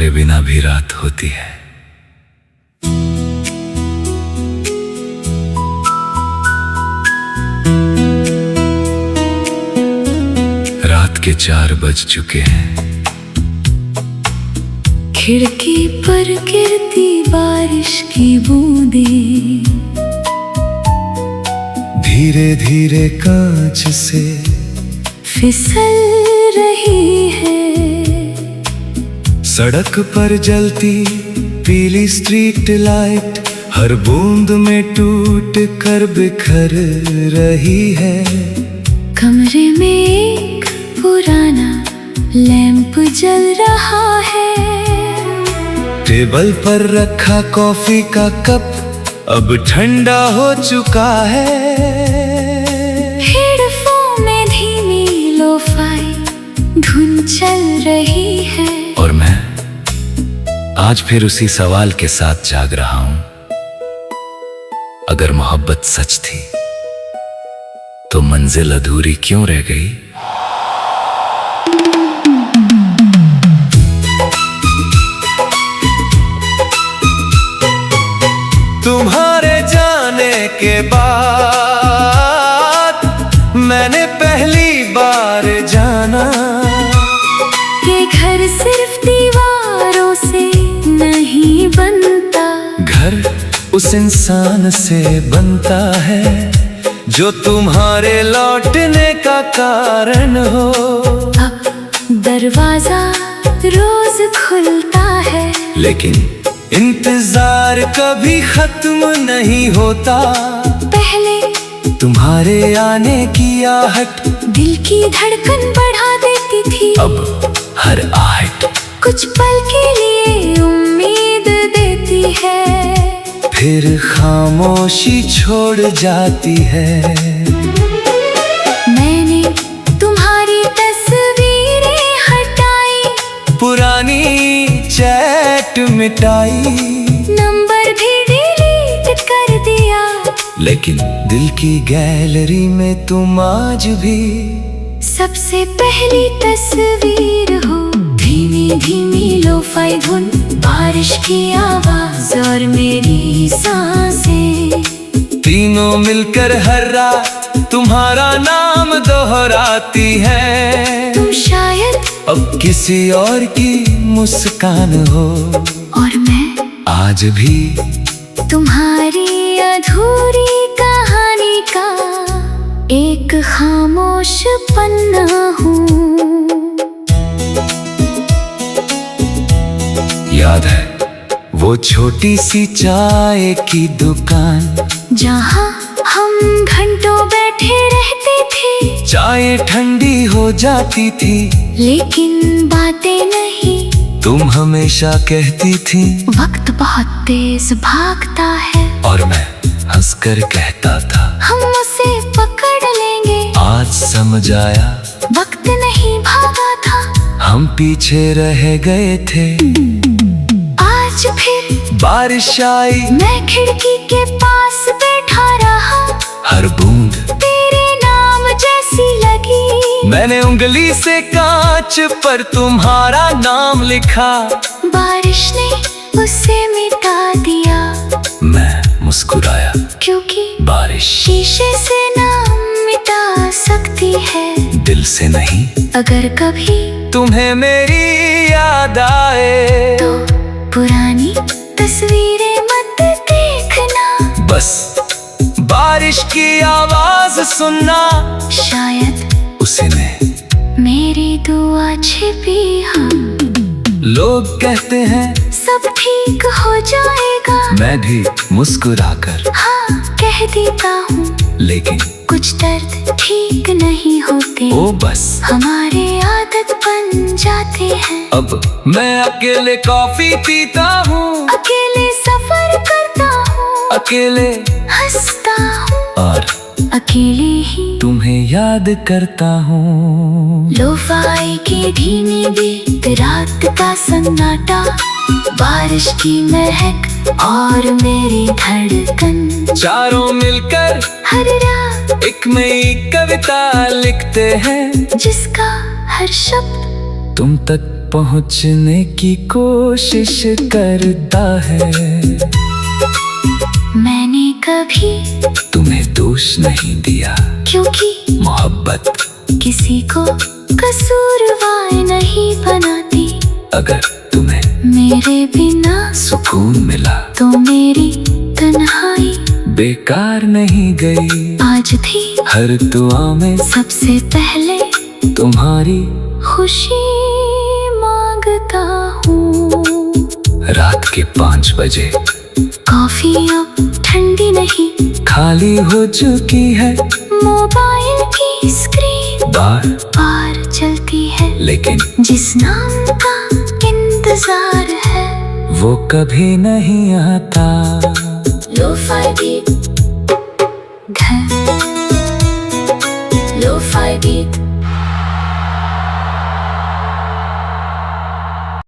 तुम्हारे बिना भी रात होती है। रात के 4 बज चुके हैं। खिड़की पर गिरती बारिश की बूंदें धीरे धीरे कांच से फिसल रही है। सड़क पर जलती पीली स्ट्रीट लाइट हर बूंद में टूट कर बिखर रही है। कमरे में एक पुराना लैंप जल रहा है। टेबल पर रखा कॉफी का कप अब ठंडा हो चुका है। हेडफोन में धीमी लोफाई धुन चल रही है। और मैं आज फिर उसी सवाल के साथ जाग रहा हूं, अगर मोहब्बत सच थी तो मंजिल अधूरी क्यों रह गई? तुम्हारे जाने के बाद मैंने पहली बार जाना ये घर सिर्फ दीवारों से नहीं बनता। घर उस इंसान से बनता है जो तुम्हारे लौटने का कारण हो। अब दरवाजा रोज खुलता है, लेकिन इंतजार कभी खत्म नहीं होता। पहले तुम्हारे आने की आहट दिल की धड़कन बढ़ा देती थी। अब हर आहट कुछ पल के लिए उम्मीद देती है, फिर खामोशी छोड़ जाती है। मैंने तुम्हारी तस्वीरें हटाई, पुरानी चैट मिटाई, नंबर भी डिलीट कर दिया, लेकिन दिल की गैलरी में तुम आज भी सबसे पहली तस्वीर हो। धीमी धीमी लोफाई धुन, बारिश की आवाज और मेरी सांसें, तीनों मिलकर हर रात तुम्हारा नाम दोहराती है। तुम शायद अब किसी और की मुस्कान हो, और मैं आज भी तुम्हारी अधूरी कहानी का एक खामोश पन्ना हूँ। याद है वो छोटी सी चाय की दुकान जहाँ हम घंटों बैठे रहते थे। चाय ठंडी हो जाती थी, लेकिन बातें नहीं। तुम हमेशा कहती थी वक्त बहुत तेज भागता है, और मैं हंसकर कहता था हम उसे पकड़ लेंगे। आज समझ आया वक्त नहीं भागा था, हम पीछे रह गए थे। आज फिर बारिश आई, मैं खिड़की के पास बैठा रहा, हर बूंद तेरे नाम जैसी लगी। मैंने उंगली से कांच पर तुम्हारा नाम लिखा, बारिश ने उसे मिटा दिया। मैं मुस्कुराया क्योंकि बारिश शीशे से नाम मिटा सकती है, दिल से नहीं। अगर कभी तुम्हें मेरी याद आए तो पुरानी तस्वीरें मत देखना, बस बारिश की आवाज सुनना, शायद उसी में मेरी दुआ छिपी। हम लोग कहते हैं सब ठीक हो जाएगा, मैं भी मुस्कुराकर हाँ कह देता हूँ, लेकिन कुछ दर्द ठीक नहीं होते, ओ बस हमारे आदत बन जाते हैं। अब मैं अकेले कॉफी पीता हूँ, अकेले सफर करता हूँ, अकेले हंसता हूँ, और अकेले ही तुम्हें याद करता हूँ। लोफाई की धीमी बीट, रात का सन्नाटा, बारिश की महक और मेरी धड़कन, चारों मिलकर हर रात एक नई कविता लिखते हैं, जिसका हर शब्द तुम तक पहुंचने की कोशिश करता है। मैंने कभी तुम्हें दोष नहीं दिया, क्योंकि मोहब्बत किसी को कसूरवार नहीं बनाती। अगर तुम्हें मेरे बिना सुकून मिला तो मेरी तन्हाई बेकार नहीं गई। आज भी हर दुआ में सबसे पहले तुम्हारी खुशी मांगता हूँ। रात के 5 बजे कॉफी अब ठंडी नहीं, खाली हो चुकी है। मोबाइल की स्क्रीन बार बार चलती है, लेकिन जिस नाम का इंतजार है वो कभी नहीं आता। Lo-fi beat, lo-fi beat.